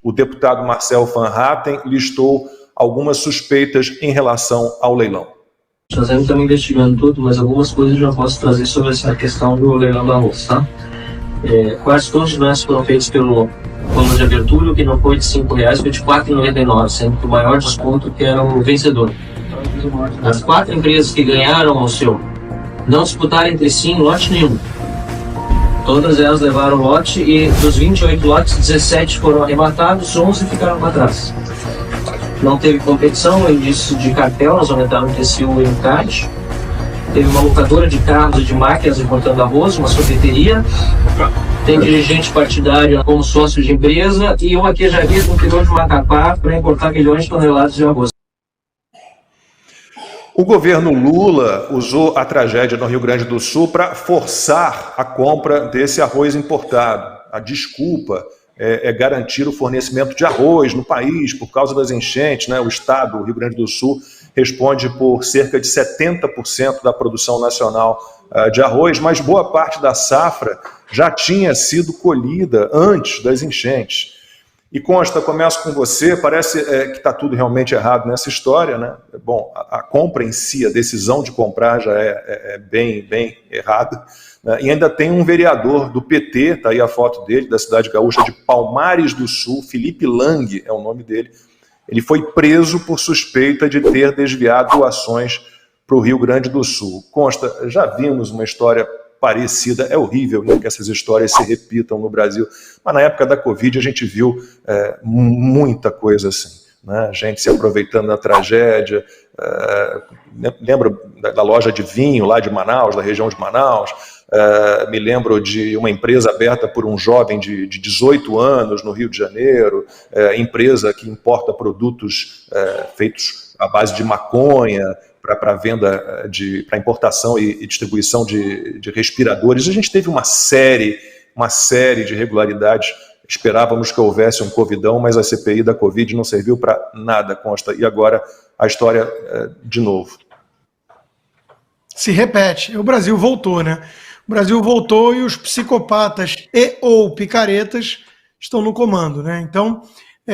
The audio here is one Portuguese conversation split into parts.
O deputado Marcel Van Hatten listou algumas suspeitas em relação ao leilão. Nós estamos investigando tudo, mas algumas coisas eu já posso trazer sobre essa questão do leilão do arroz, tá? Quase todos os lances foram feitos pelo plano de abertura, o que não foi de R$ 5,00, foi de R$ 4,99, sendo que o maior desconto que era o vencedor. As 4 empresas que ganharam o seu não disputaram entre si em lote nenhum. Todas elas levaram lote e dos 28 lotes, 17 foram arrebatados, 11 ficaram para trás. Não teve competição, indício de cartel, nós aumentamos o TCU e o CAD. Teve uma locadora de carros e de máquinas importando arroz, uma sorveteria. Tem dirigente partidário como sócio de empresa e uma queijaria do interior de Macapá para importar milhões de toneladas de arroz. O governo Lula usou a tragédia no Rio Grande do Sul para forçar a compra desse arroz importado. A desculpa é garantir o fornecimento de arroz no país por causa das enchentes, né? O estado, o Rio Grande do Sul, responde por cerca de 70% da produção nacional de arroz, mas boa parte da safra já tinha sido colhida antes das enchentes. E Consta, começo com você, parece que está tudo realmente errado nessa história, né? Bom, a compra em si, a decisão de comprar já é bem errada, né? E ainda tem um vereador do PT, está aí a foto dele, da cidade gaúcha de Palmares do Sul, Felipe Lang é o nome dele. Ele foi preso por suspeita de ter desviado doações para o Rio Grande do Sul. Consta, já vimos uma história parecida, é horrível, né, que essas histórias se repitam no Brasil, mas na época da Covid a gente viu muita coisa assim, né? Gente se aproveitando da tragédia, lembro da loja de vinho lá de Manaus, da região de Manaus, me lembro de uma empresa aberta por um jovem de 18 anos no Rio de Janeiro, empresa que importa produtos feitos à base de maconha, para venda, para importação e distribuição de respiradores. A gente teve uma série de irregularidades. Esperávamos que houvesse um covidão, mas a CPI da Covid não serviu para nada, Consta. E agora a história de novo. Se repete. O Brasil voltou, né? O Brasil voltou e os psicopatas ou picaretas estão no comando, né? Então,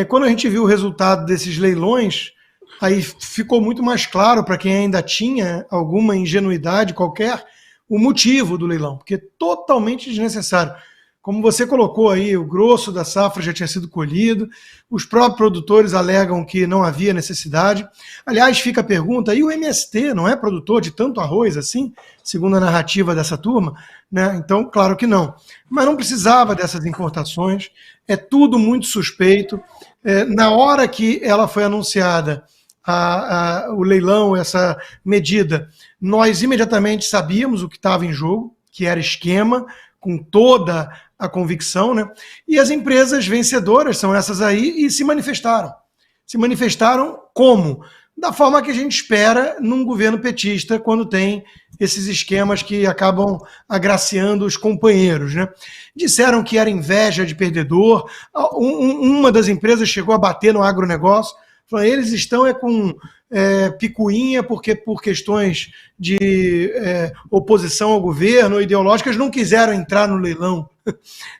quando a gente viu o resultado desses leilões, aí ficou muito mais claro para quem ainda tinha alguma ingenuidade qualquer o motivo do leilão, porque é totalmente desnecessário. Como você colocou aí, o grosso da safra já tinha sido colhido, os próprios produtores alegam que não havia necessidade. Aliás, fica a pergunta, e o MST não é produtor de tanto arroz assim, segundo a narrativa dessa turma? Né? Então, claro que não. Mas não precisava dessas importações, é tudo muito suspeito. Na hora que ela foi anunciada, o leilão, essa medida, nós imediatamente sabíamos o que estava em jogo, que era esquema, com toda a convicção, né? E as empresas vencedoras são essas aí e se manifestaram. Se manifestaram como? Da forma que a gente espera num governo petista, quando tem esses esquemas que acabam agraciando os companheiros, né? Disseram que era inveja de perdedor, uma das empresas chegou a bater no agronegócio, falou, eles estão com picuinha porque por questões de oposição ao governo, ideológicas, não quiseram entrar no leilão.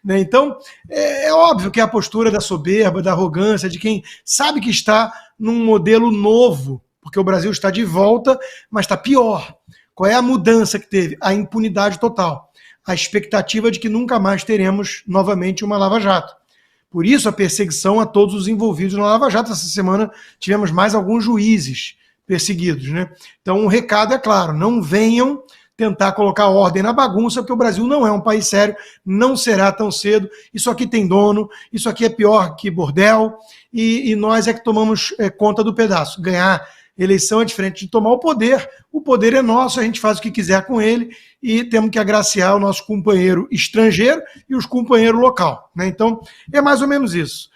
Né? Então, é óbvio que é a postura da soberba, da arrogância, de quem sabe que está num modelo novo, porque o Brasil está de volta, mas está pior. Qual é a mudança que teve? A impunidade total. A expectativa de que nunca mais teremos novamente uma Lava Jato. Por isso a perseguição a todos os envolvidos na Lava Jato. Essa semana tivemos mais alguns juízes perseguidos, né? Então o recado é claro, não venham tentar colocar ordem na bagunça, porque o Brasil não é um país sério, não será tão cedo, isso aqui tem dono, isso aqui é pior que bordel, e nós é que tomamos conta do pedaço. Ganhar eleição é diferente de tomar o poder é nosso, a gente faz o que quiser com ele, e temos que agraciar o nosso companheiro estrangeiro e os companheiros local, né? Então, é mais ou menos isso.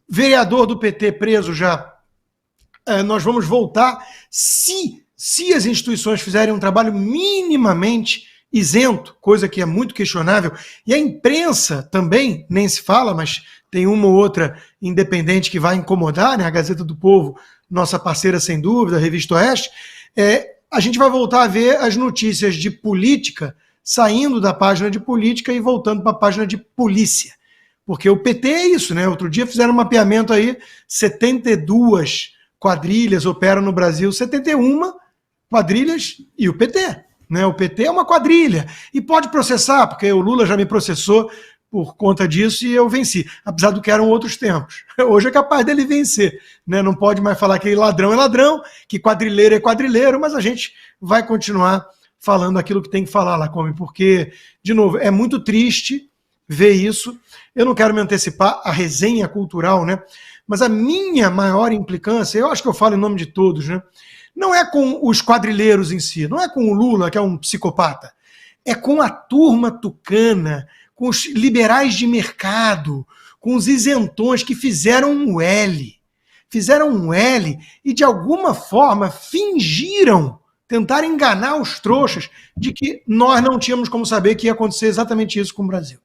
Vereador do PT preso já, nós vamos voltar se as instituições fizerem um trabalho minimamente isento, coisa que é muito questionável, e a imprensa também, nem se fala, mas tem uma ou outra independente que vai incomodar, né? A Gazeta do Povo, nossa parceira sem dúvida, a Revista Oeste, a gente vai voltar a ver as notícias de política saindo da página de política e voltando para a página de polícia. Porque o PT é isso, né? Outro dia fizeram um mapeamento aí, 72 quadrilhas operam no Brasil, 71 quadrilhas e o PT. Né? O PT é uma quadrilha e pode processar, porque o Lula já me processou por conta disso e eu venci, apesar do que eram outros tempos. Hoje é capaz dele vencer. Né? Não pode mais falar que ladrão é ladrão, que quadrilheiro é quadrilheiro, mas a gente vai continuar falando aquilo que tem que falar, Lacombe, porque, de novo, é muito triste ver isso. Eu não quero me antecipar à resenha cultural, né? Mas a minha maior implicância, eu acho que eu falo em nome de todos, né? Não é com os quadrilheiros em si, não é com o Lula, que é um psicopata, é com a turma tucana, com os liberais de mercado, com os isentões que fizeram um L. Fizeram um L e, de alguma forma, fingiram, tentaram enganar os trouxas de que nós não tínhamos como saber que ia acontecer exatamente isso com o Brasil.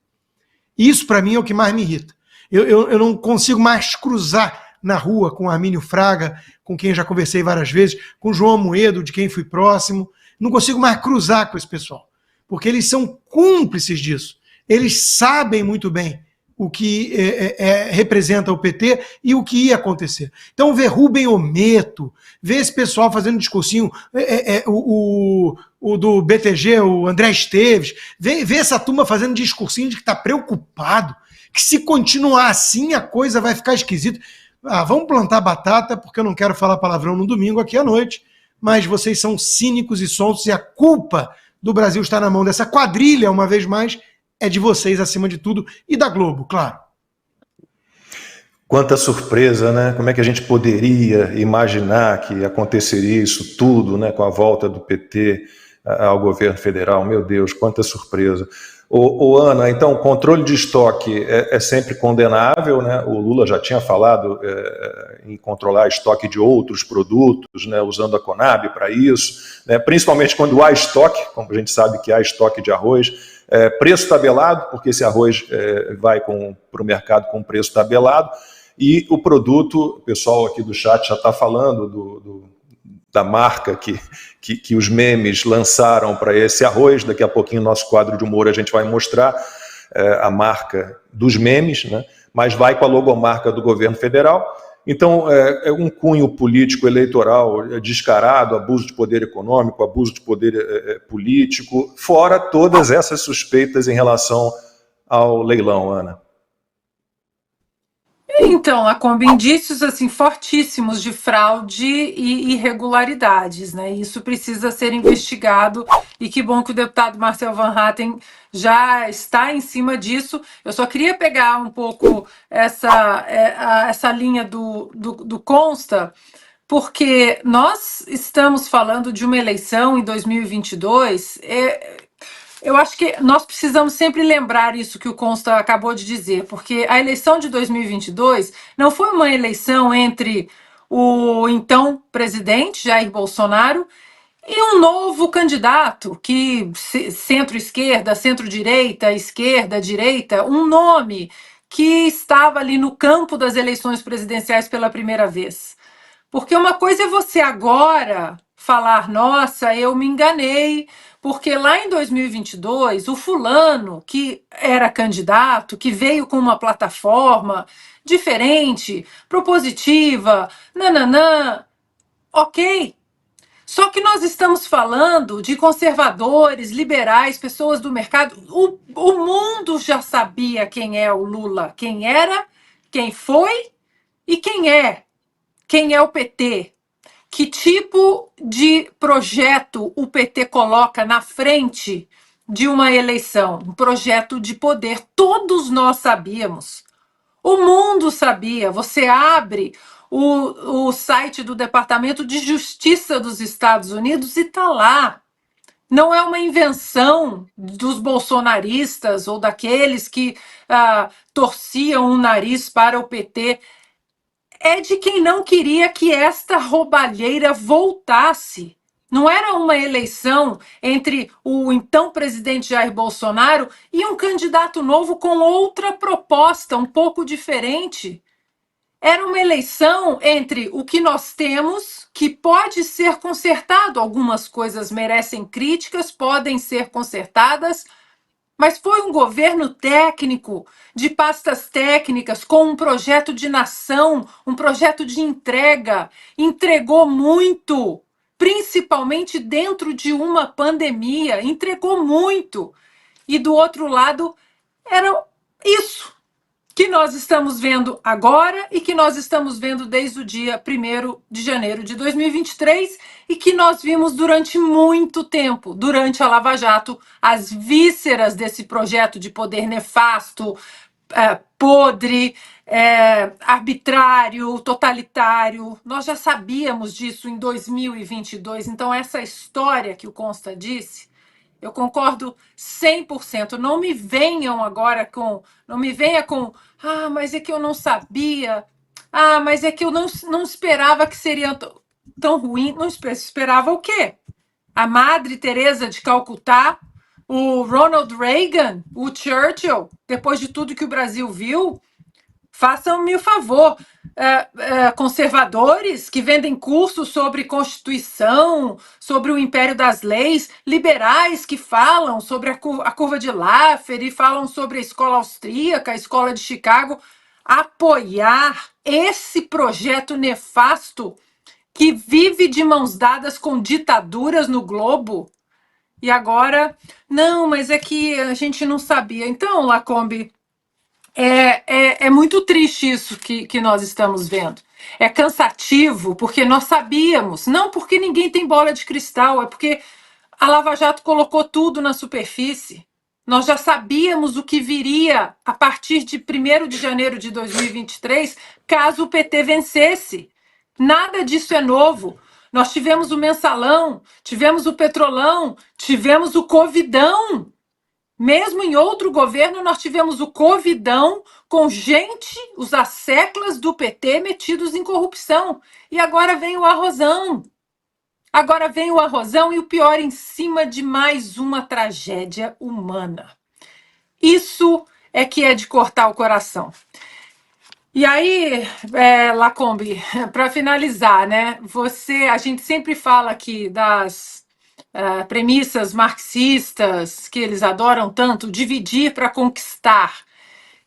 Isso, para mim, é o que mais me irrita. Eu não consigo mais cruzar na rua com Armínio Fraga, com quem já conversei várias vezes, com João Amoedo, de quem fui próximo. Não consigo mais cruzar com esse pessoal, porque eles são cúmplices disso. Eles sabem muito bem o que representa o PT e o que ia acontecer. Então, ver Rubem Ometo, ver esse pessoal fazendo discursinho, o do BTG, o André Esteves, ver essa turma fazendo discursinho de que está preocupado, que se continuar assim a coisa vai ficar esquisita. Vamos plantar batata, porque eu não quero falar palavrão no domingo aqui à noite, mas vocês são cínicos e sonsos e a culpa do Brasil estar na mão dessa quadrilha, uma vez mais, é de vocês acima de tudo e da Globo, claro. Quanta surpresa, né? Como é que a gente poderia imaginar que aconteceria isso tudo, né, com a volta do PT ao governo federal? Meu Deus, quanta surpresa. Ana, então, controle de estoque é sempre condenável, né? O Lula já tinha falado em controlar estoque de outros produtos, né, usando a Conab para isso, né, principalmente quando há estoque, como a gente sabe que há estoque de arroz, preço tabelado, porque esse arroz vai para o mercado com preço tabelado, e o produto, o pessoal aqui do chat já está falando da marca que os memes lançaram para esse arroz. Daqui a pouquinho, no nosso quadro de humor, a gente vai mostrar a marca dos memes, né? Mas vai com a logomarca do governo federal. Então, é um cunho político eleitoral descarado, abuso de poder econômico, abuso de poder político, fora todas essas suspeitas em relação ao leilão, Ana. Então, Lacombe, indícios assim, fortíssimos de fraude e irregularidades, né? Isso precisa ser investigado e que bom que o deputado Marcel Van Hatten já está em cima disso. Eu só queria pegar um pouco essa linha do Consta, porque nós estamos falando de uma eleição em 2022. Eu acho que nós precisamos sempre lembrar isso que o Consta acabou de dizer, porque a eleição de 2022 não foi uma eleição entre o então presidente Jair Bolsonaro e um novo candidato que centro-esquerda, centro-direita, esquerda, direita, um nome que estava ali no campo das eleições presidenciais pela primeira vez. Porque uma coisa é você agora falar, nossa, eu me enganei, porque lá em 2022, o fulano que era candidato, que veio com uma plataforma diferente, propositiva, nananã, ok. Só que nós estamos falando de conservadores, liberais, pessoas do mercado. O mundo já sabia quem é o Lula, quem era, quem foi e quem é. Quem é o PT? Que tipo de projeto o PT coloca na frente de uma eleição? Um projeto de poder. Todos nós sabíamos. O mundo sabia. Você abre o site do Departamento de Justiça dos Estados Unidos e está lá. Não é uma invenção dos bolsonaristas ou daqueles que torciam o nariz para o PT. É de quem não queria que esta roubalheira voltasse. Não era uma eleição entre o então presidente Jair Bolsonaro e um candidato novo com outra proposta, um pouco diferente. Era uma eleição entre o que nós temos, que pode ser consertado. Algumas coisas merecem críticas, podem ser consertadas, mas foi um governo técnico, de pastas técnicas, com um projeto de nação, um projeto de entrega. Entregou muito, principalmente dentro de uma pandemia, entregou muito. E do outro lado, era isso que nós estamos vendo agora e que nós estamos vendo desde o dia 1º de janeiro de 2023 e que nós vimos durante muito tempo, durante a Lava Jato, as vísceras desse projeto de poder nefasto, podre, arbitrário, totalitário. Nós já sabíamos disso em 2022. Então, essa história que o Consta disse, eu concordo 100%. Não me venham agora com... Não me venha com... mas é que eu não sabia. Mas é que eu não esperava que seria tão ruim. Não esperava o quê? A Madre Teresa de Calcutá, o Ronald Reagan, o Churchill, depois de tudo que o Brasil viu? Façam-me o favor, conservadores que vendem cursos sobre Constituição, sobre o império das leis, liberais que falam sobre a curva de Laffer e falam sobre a escola austríaca, a escola de Chicago, apoiar esse projeto nefasto que vive de mãos dadas com ditaduras no globo. E agora, não, mas é que a gente não sabia. Então, Lacombe, é muito triste isso que nós estamos vendo. É cansativo, porque nós sabíamos, não porque ninguém tem bola de cristal, é porque a Lava Jato colocou tudo na superfície. Nós já sabíamos o que viria a partir de 1º de janeiro de 2023, caso o PT vencesse. Nada disso é novo. Nós tivemos o mensalão, tivemos o petrolão, tivemos o covidão. Mesmo em outro governo, nós tivemos o covidão com gente, os asseclas do PT metidos em corrupção. E agora vem o arrozão. Agora vem o arrozão e o pior, em cima de mais uma tragédia humana. Isso é que é de cortar o coração. E aí, Lacombe, para finalizar, né? A gente sempre fala aqui das premissas marxistas que eles adoram tanto, dividir para conquistar.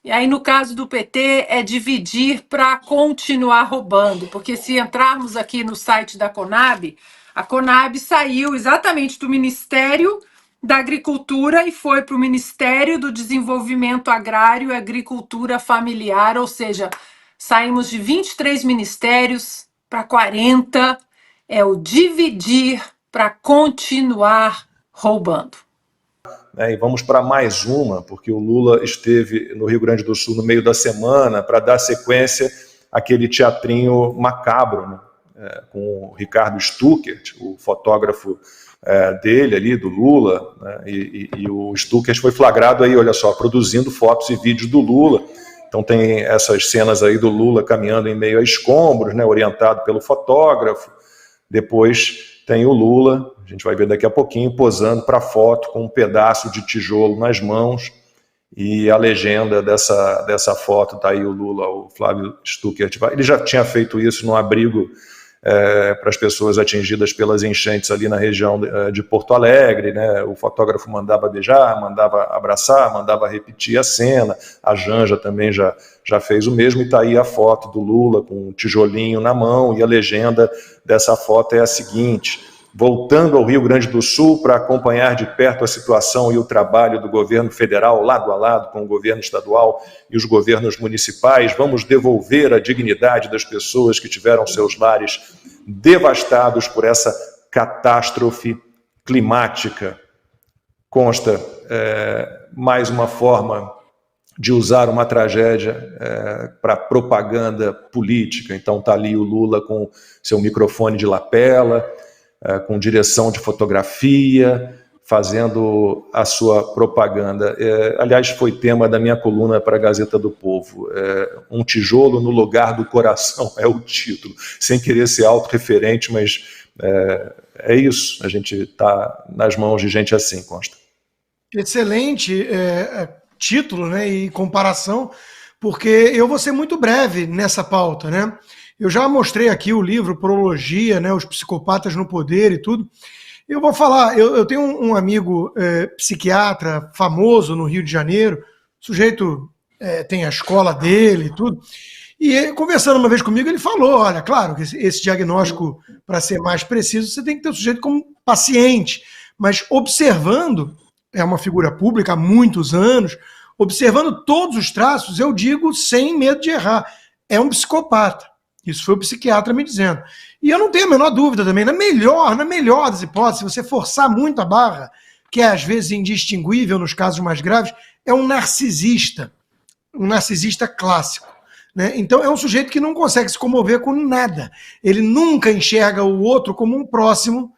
E aí, no caso do PT, é dividir para continuar roubando, porque se entrarmos aqui no site da Conab, a Conab saiu exatamente do Ministério da Agricultura e foi para o Ministério do Desenvolvimento Agrário e Agricultura Familiar, ou seja, saímos de 23 ministérios para 40, é o dividir para continuar roubando. E vamos para mais uma, porque o Lula esteve no Rio Grande do Sul no meio da semana para dar sequência àquele teatrinho macabro, né? Com o Ricardo Stuckert, o fotógrafo dele ali, do Lula, né? E o Stuckert foi flagrado aí, olha só, produzindo fotos e vídeos do Lula. Então tem essas cenas aí do Lula caminhando em meio a escombros, né? Orientado pelo fotógrafo. Depois tem o Lula, a gente vai ver daqui a pouquinho, posando para foto com um pedaço de tijolo nas mãos, e a legenda dessa foto, tá aí o Lula, o Flávio Stuckert. Ele já tinha feito isso no abrigo para as pessoas atingidas pelas enchentes ali na região de Porto Alegre, né? O fotógrafo mandava beijar, mandava abraçar, mandava repetir a cena. A Janja também já fez o mesmo, e está aí a foto do Lula com um tijolinho na mão, e a legenda dessa foto é a seguinte: voltando ao Rio Grande do Sul para acompanhar de perto a situação e o trabalho do governo federal lado a lado com o governo estadual e os governos municipais, vamos devolver a dignidade das pessoas que tiveram seus lares devastados por essa catástrofe climática. Consta mais uma forma de usar uma tragédia para propaganda política. Então está ali o Lula com seu microfone de lapela, com direção de fotografia, fazendo a sua propaganda. Aliás, foi tema da minha coluna para a Gazeta do Povo. Um tijolo no lugar do coração é o título. Sem querer ser autorreferente, mas é isso. A gente está nas mãos de gente assim, Consta. Excelente título, né, e comparação, porque eu vou ser muito breve nessa pauta, né? Eu já mostrei aqui o livro Prologia, né, Os Psicopatas no Poder e tudo. Eu vou falar, eu tenho um amigo psiquiatra famoso no Rio de Janeiro, o sujeito tem a escola dele e tudo, e conversando uma vez comigo, ele falou, olha, claro que esse diagnóstico, para ser mais preciso, você tem que ter o sujeito como paciente, mas observando, é uma figura pública há muitos anos, observando todos os traços, eu digo sem medo de errar, é um psicopata. Isso foi o psiquiatra me dizendo. E eu não tenho a menor dúvida também, na melhor das hipóteses, se você forçar muito a barra, que é às vezes indistinguível nos casos mais graves, é um narcisista clássico. Né? Então é um sujeito que não consegue se comover com nada. Ele nunca enxerga o outro como um próximo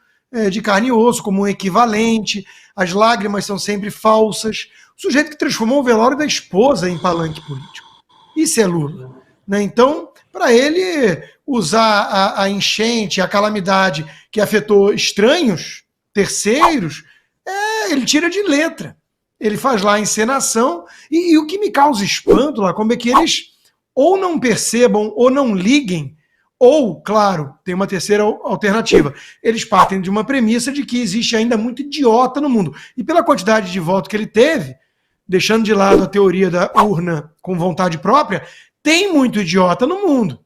de carne e osso, como um equivalente, as lágrimas são sempre falsas. O sujeito que transformou o velório da esposa em palanque político. Isso é Lula. Né? Então, para ele usar a enchente, a calamidade que afetou estranhos, terceiros, ele tira de letra. Ele faz lá a encenação, e o que me causa espanto lá, como é que eles ou não percebam, ou não liguem, ou, claro, tem uma terceira alternativa. Eles partem de uma premissa de que existe ainda muito idiota no mundo. E pela quantidade de voto que ele teve, deixando de lado a teoria da urna com vontade própria, tem muito idiota no mundo.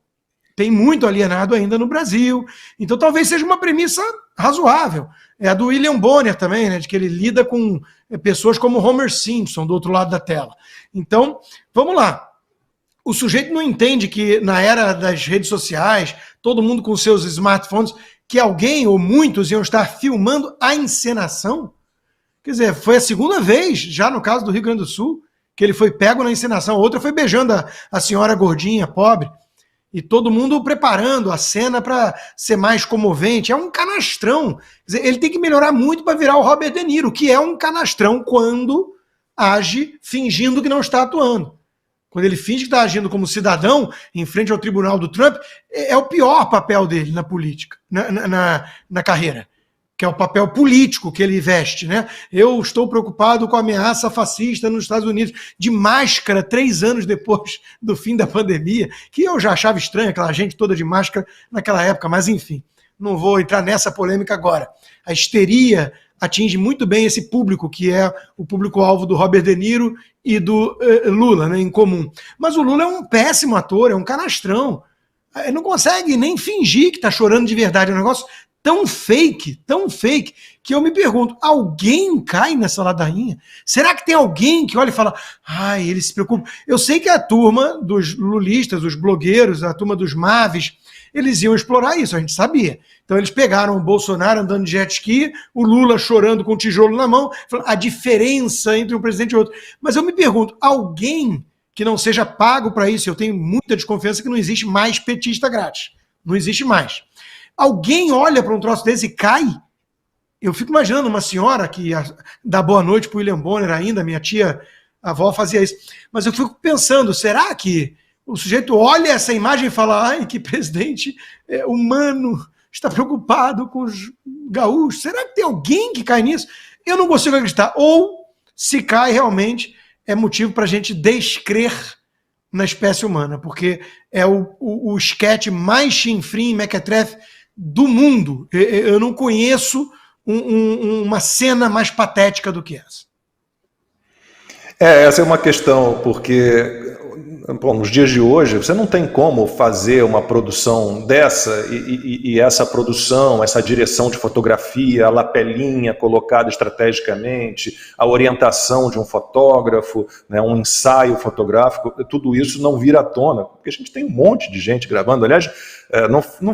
Tem muito alienado ainda no Brasil. Então talvez seja uma premissa razoável. É a do William Bonner também, né, de que ele lida com pessoas como Homer Simpson do outro lado da tela. Então, vamos lá. O sujeito não entende que na era das redes sociais, todo mundo com seus smartphones, que alguém ou muitos iam estar filmando a encenação. Quer dizer, foi a segunda vez, já no caso do Rio Grande do Sul, que ele foi pego na encenação. A outra foi beijando a senhora gordinha, pobre. E todo mundo preparando a cena para ser mais comovente. É um canastrão. Quer dizer, ele tem que melhorar muito para virar o Robert De Niro, que é um canastrão quando age fingindo que não está atuando. Quando ele finge que está agindo como cidadão em frente ao tribunal do Trump, é o pior papel dele na política, na carreira, que é o papel político que ele veste. Né? Eu estou preocupado com a ameaça fascista nos Estados Unidos, de máscara 3 anos depois do fim da pandemia, que eu já achava estranho, aquela gente toda de máscara naquela época, mas enfim, não vou entrar nessa polêmica agora. A histeria atinge muito bem esse público, que é o público-alvo do Robert De Niro e do Lula, né, em comum. Mas o Lula é um péssimo ator, é um canastrão. Ele não consegue nem fingir que está chorando de verdade. É um negócio tão fake, que eu me pergunto, alguém cai nessa ladainha? Será que tem alguém que olha e fala, ai, ele se preocupa? Eu sei que a turma dos lulistas, os blogueiros, a turma dos Mavis, eles iam explorar isso, a gente sabia. Então eles pegaram o Bolsonaro andando de jet ski, o Lula chorando com o tijolo na mão, a diferença entre um presidente e outro. Mas eu me pergunto, alguém que não seja pago para isso, eu tenho muita desconfiança que não existe mais petista grátis. Não existe mais. Alguém olha para um troço desse e cai? Eu fico imaginando uma senhora que dá boa noite para o William Bonner ainda, minha tia, a avó fazia isso. Mas eu fico pensando, será que o sujeito olha essa imagem e fala, ai, que presidente humano, está preocupado com os gaúchos? Será que tem alguém que cai nisso? Eu não consigo acreditar. Ou, se cai realmente, é motivo para a gente descrer na espécie humana, porque é o esquete mais chinfrim e mequetrefe do mundo. Eu não conheço uma cena mais patética do que essa. Essa é uma questão, porque bom, nos dias de hoje você não tem como fazer uma produção dessa e essa produção, essa direção de fotografia, a lapelinha colocada estrategicamente, a orientação de um fotógrafo, né, um ensaio fotográfico, tudo isso não vira à tona, porque a gente tem um monte de gente gravando. Aliás,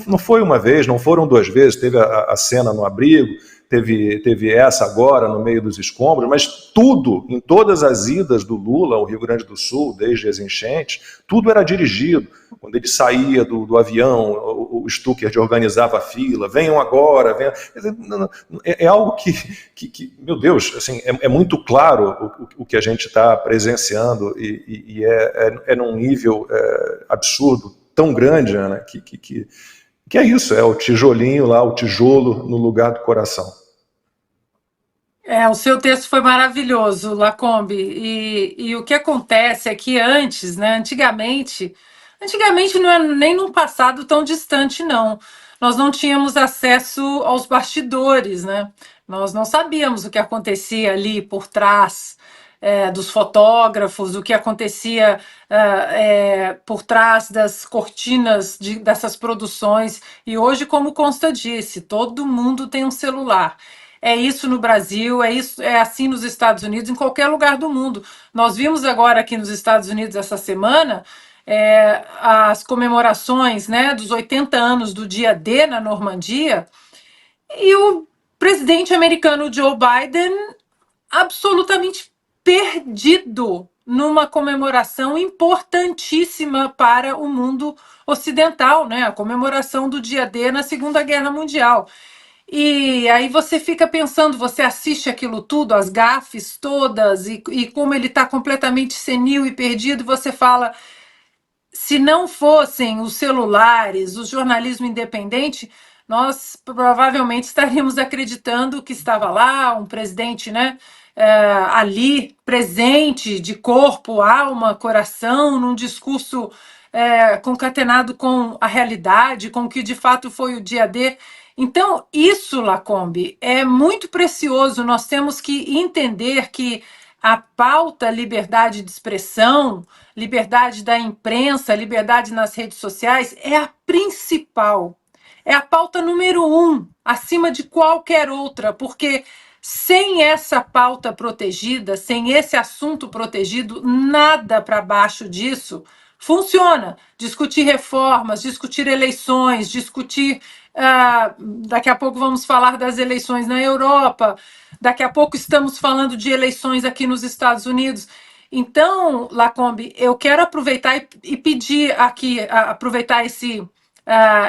não foi uma vez, não foram 2 vezes, teve a cena no abrigo, teve essa agora no meio dos escombros, mas tudo, em todas as idas do Lula ao Rio Grande do Sul, desde as enchentes, tudo era dirigido. Quando ele saía do avião, o Stuckert organizava a fila, venham agora, venham. É algo que, meu Deus, assim, é muito claro o que a gente está presenciando e é num nível absurdo, tão grande, Ana, que é isso, é o tijolinho lá, o tijolo no lugar do coração. O seu texto foi maravilhoso, Lacombe, e o que acontece é que antes, né, antigamente não é nem num passado tão distante, não. nós não tínhamos acesso aos bastidores, né? Nós não sabíamos o que acontecia ali por trás dos fotógrafos, o que acontecia por trás das cortinas dessas produções. E hoje, como Consta disse, todo mundo tem um celular. É isso no Brasil, é assim nos Estados Unidos, em qualquer lugar do mundo. Nós vimos agora aqui nos Estados Unidos essa semana as comemorações, né, dos 80 anos do dia D na Normandia, e o presidente americano Joe Biden absolutamente perdido numa comemoração importantíssima para o mundo ocidental, né, a comemoração do dia D na Segunda Guerra Mundial. E aí você fica pensando, você assiste aquilo tudo, as gafes todas, e como ele está completamente senil e perdido, você fala, se não fossem os celulares, o jornalismo independente, nós provavelmente estaríamos acreditando que estava lá um presidente, né, ali, presente, de corpo, alma, coração, num discurso concatenado com a realidade, com o que de fato foi o dia D. Então, isso, Lacombe, é muito precioso. Nós temos que entender que a pauta liberdade de expressão, liberdade da imprensa, liberdade nas redes sociais é a principal. É a pauta número 1, acima de qualquer outra, porque sem essa pauta protegida, sem esse assunto protegido, nada para baixo disso funciona. Discutir reformas, discutir eleições, discutir. Daqui a pouco vamos falar das eleições na Europa, daqui a pouco estamos falando de eleições aqui nos Estados Unidos. Então, Lacombe, eu quero aproveitar e pedir aqui, aproveitar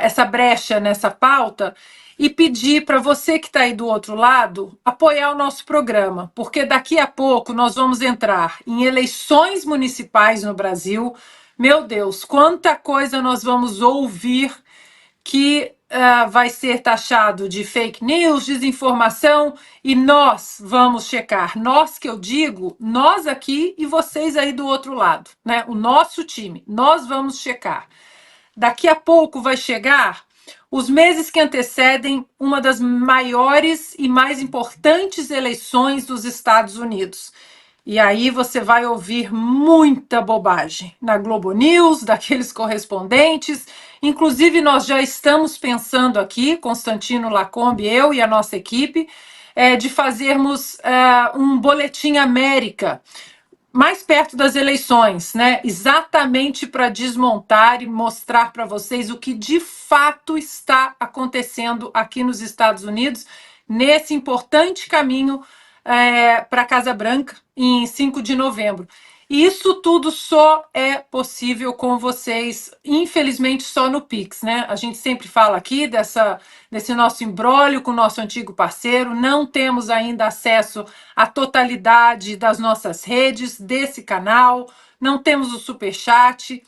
essa brecha nessa pauta e pedir para você que está aí do outro lado apoiar o nosso programa, porque daqui a pouco nós vamos entrar em eleições municipais no Brasil. Meu Deus, quanta coisa nós vamos ouvir que vai ser taxado de fake news, desinformação, e nós vamos checar. Nós, que eu digo, nós aqui e vocês aí do outro lado, né? O nosso time, nós vamos checar. Daqui a pouco vai chegar os meses que antecedem uma das maiores e mais importantes eleições dos Estados Unidos. E aí você vai ouvir muita bobagem na Globo News, daqueles correspondentes. Inclusive, nós já estamos pensando aqui, Constantino Lacombe, eu e a nossa equipe, de fazermos um Boletim América, mais perto das eleições, né? Exatamente para desmontar e mostrar para vocês o que de fato está acontecendo aqui nos Estados Unidos, nesse importante caminho para a Casa Branca, em 5 de novembro. E isso tudo só é possível com vocês, infelizmente, só no Pix, né? A gente sempre fala aqui desse nosso imbróglio com o nosso antigo parceiro, não temos ainda acesso à totalidade das nossas redes, desse canal, não temos o Superchat,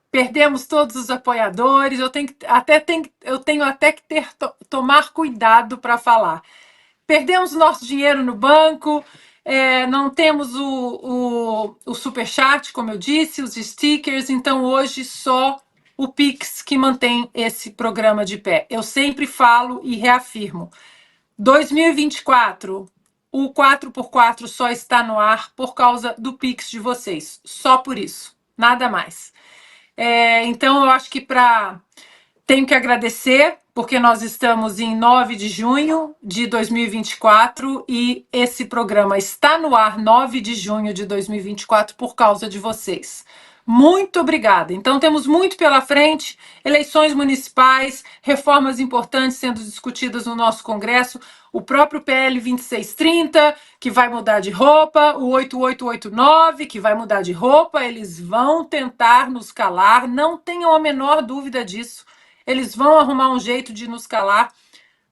perdemos todos os apoiadores, eu tenho até que tomar cuidado para falar. Perdemos nosso dinheiro no banco, não temos o Superchat, como eu disse, os stickers, então hoje só o Pix que mantém esse programa de pé. Eu sempre falo e reafirmo, 2024, o 4x4 só está no ar por causa do Pix de vocês, só por isso, nada mais. Então eu acho que tenho que agradecer, porque nós estamos em 9 de junho de 2024 e esse programa está no ar 9 de junho de 2024 por causa de vocês. Muito obrigada. Então, temos muito pela frente, eleições municipais, reformas importantes sendo discutidas no nosso Congresso, o próprio PL 2630, que vai mudar de roupa, o 8889, que vai mudar de roupa, eles vão tentar nos calar, não tenham a menor dúvida disso. Eles vão arrumar um jeito de nos calar,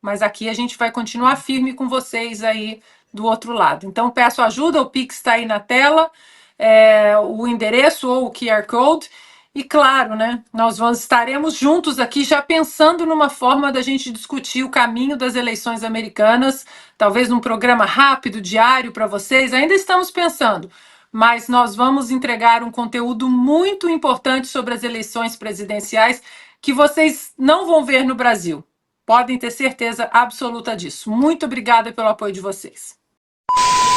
mas aqui a gente vai continuar firme com vocês aí do outro lado. Então, peço ajuda, o Pix está aí na tela, o endereço ou o QR Code. E claro, né, nós estaremos juntos aqui já pensando numa forma da gente discutir o caminho das eleições americanas, talvez num programa rápido, diário para vocês. Ainda estamos pensando, mas nós vamos entregar um conteúdo muito importante sobre as eleições presidenciais que vocês não vão ver no Brasil. Podem ter certeza absoluta disso. Muito obrigada pelo apoio de vocês.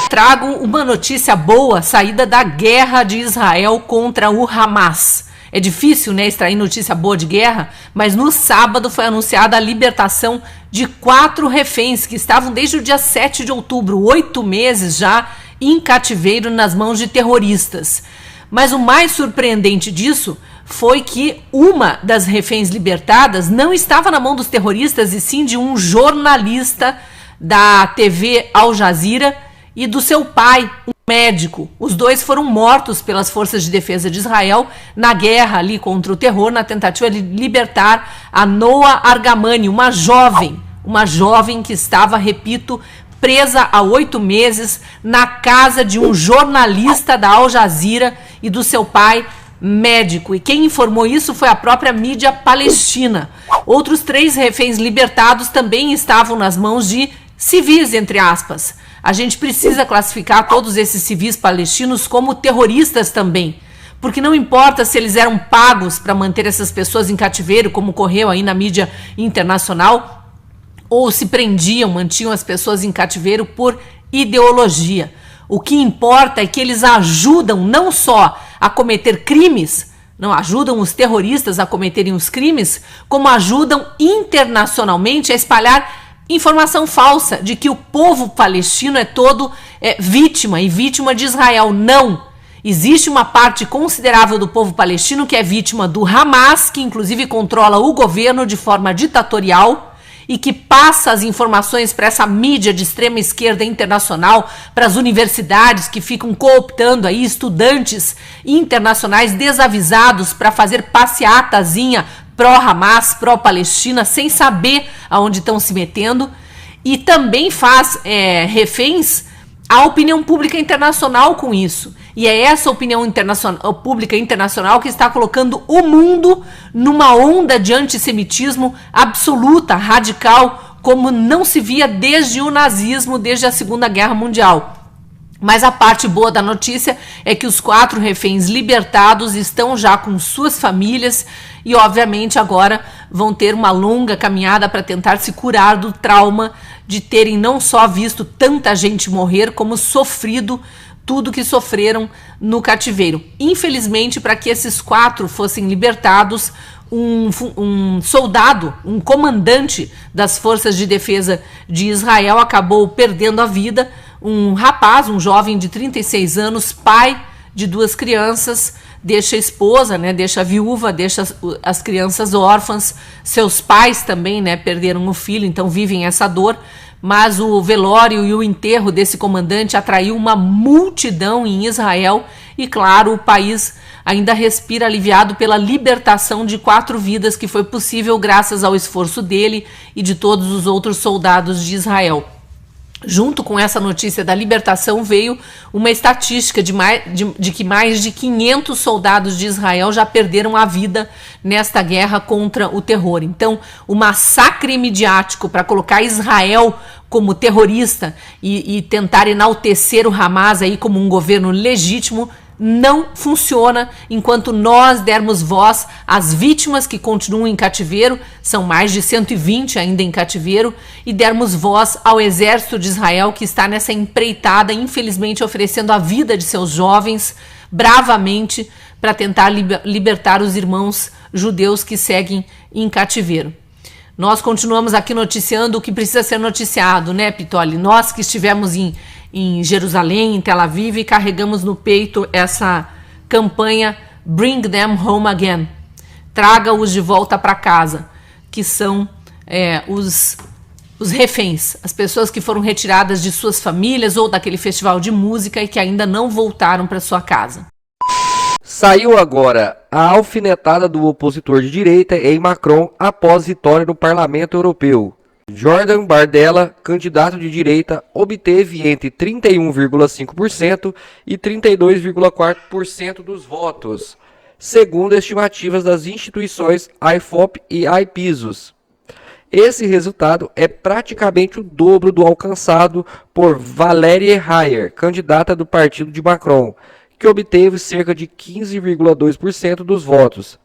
Trago uma notícia boa, saída da guerra de Israel contra o Hamas. É difícil, né, extrair notícia boa de guerra, mas no sábado foi anunciada a libertação de 4 reféns que estavam desde o dia 7 de outubro, 8 meses já, em cativeiro nas mãos de terroristas. Mas o mais surpreendente disso foi que uma das reféns libertadas não estava na mão dos terroristas, e sim de um jornalista da TV Al Jazeera e do seu pai, um médico. Os dois foram mortos pelas forças de defesa de Israel na guerra ali contra o terror, na tentativa de libertar a Noa Argamani, uma jovem que estava, repito, presa há 8 meses na casa de um jornalista da Al Jazeera e do seu pai, médico. E quem informou isso foi a própria mídia palestina. Outros 3 reféns libertados também estavam nas mãos de civis, entre aspas. A gente precisa classificar todos esses civis palestinos como terroristas também, porque não importa se eles eram pagos para manter essas pessoas em cativeiro, como ocorreu aí na mídia internacional, ou se mantinham as pessoas em cativeiro por ideologia. O que importa é que eles ajudam não só a cometer crimes, não ajudam os terroristas a cometerem os crimes, como ajudam internacionalmente a espalhar informação falsa de que o povo palestino é todo vítima, e vítima de Israel. Não! Existe uma parte considerável do povo palestino que é vítima do Hamas, que inclusive controla o governo de forma ditatorial e que passa as informações para essa mídia de extrema esquerda internacional, para as universidades que ficam cooptando aí estudantes internacionais desavisados para fazer passeatazinha pró-Hamas, pró-Palestina, sem saber aonde estão se metendo, e também faz reféns a opinião pública internacional com isso. E é essa opinião pública internacional que está colocando o mundo numa onda de antissemitismo absoluta, radical, como não se via desde o nazismo, desde a Segunda Guerra Mundial. Mas a parte boa da notícia é que os 4 reféns libertados estão já com suas famílias e, obviamente, agora vão ter uma longa caminhada para tentar se curar do trauma de terem não só visto tanta gente morrer, como sofrido tudo que sofreram no cativeiro. Infelizmente, para que esses 4 fossem libertados, um soldado, um comandante das forças de defesa de Israel acabou perdendo a vida. Um rapaz, um jovem de 36 anos, pai de 2 crianças, deixa a esposa, né, deixa a viúva, deixa as crianças órfãs. Seus pais também, né, perderam o filho, então vivem essa dor. Mas o velório e o enterro desse comandante atraiu uma multidão em Israel e, claro, o país ainda respira aliviado pela libertação de 4 vidas que foi possível graças ao esforço dele e de todos os outros soldados de Israel. Junto com essa notícia da libertação veio uma estatística de que mais de 500 soldados de Israel já perderam a vida nesta guerra contra o terror. Então, o massacre midiático para colocar Israel como terrorista e tentar enaltecer o Hamas aí como um governo legítimo não funciona enquanto nós dermos voz às vítimas que continuam em cativeiro, são mais de 120 ainda em cativeiro, e dermos voz ao exército de Israel que está nessa empreitada, infelizmente oferecendo a vida de seus jovens bravamente para tentar libertar os irmãos judeus que seguem em cativeiro. Nós continuamos aqui noticiando o que precisa ser noticiado, né, Pitoli? Nós que estivemos em Jerusalém, em Tel Aviv, e carregamos no peito essa campanha Bring Them Home Again. Traga-os de volta para casa, que são os reféns, as pessoas que foram retiradas de suas famílias ou daquele festival de música e que ainda não voltaram para sua casa. Saiu agora a alfinetada do opositor de direita em Macron após vitória no Parlamento Europeu. Jordan Bardella, candidato de direita, obteve entre 31,5% e 32,4% dos votos, segundo estimativas das instituições IFOP e IPSOS. Esse resultado é praticamente o dobro do alcançado por Valérie Hayer, candidata do partido de Macron, que obteve cerca de 15,2% dos votos.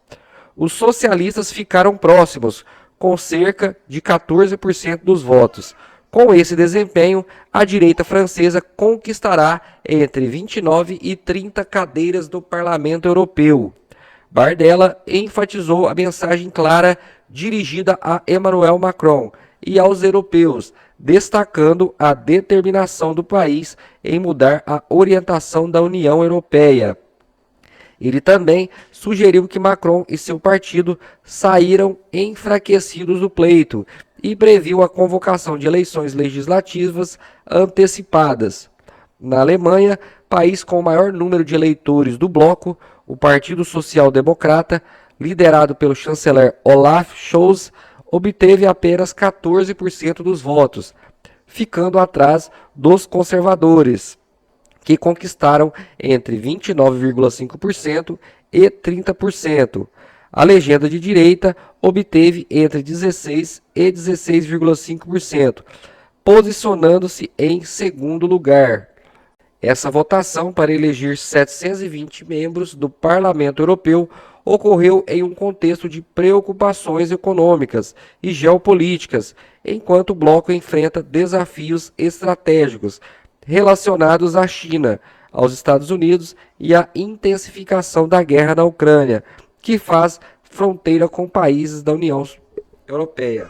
Os socialistas ficaram próximos, com cerca de 14% dos votos. Com esse desempenho, a direita francesa conquistará entre 29 e 30 cadeiras do Parlamento Europeu. Bardella enfatizou a mensagem clara dirigida a Emmanuel Macron e aos europeus, destacando a determinação do país em mudar a orientação da União Europeia. Ele também sugeriu que Macron e seu partido saíram enfraquecidos do pleito e previu a convocação de eleições legislativas antecipadas. Na Alemanha, país com o maior número de eleitores do bloco, o Partido Social Democrata, liderado pelo chanceler Olaf Scholz, obteve apenas 14% dos votos, ficando atrás dos conservadores, que conquistaram entre 29,5% e 30%. A legenda de direita obteve entre 16% e 16,5%, posicionando-se em segundo lugar. Essa votação para eleger 720 membros do Parlamento Europeu ocorreu em um contexto de preocupações econômicas e geopolíticas, enquanto o bloco enfrenta desafios estratégicos relacionados à China, aos Estados Unidos e à intensificação da guerra na Ucrânia, que faz fronteira com países da União Europeia.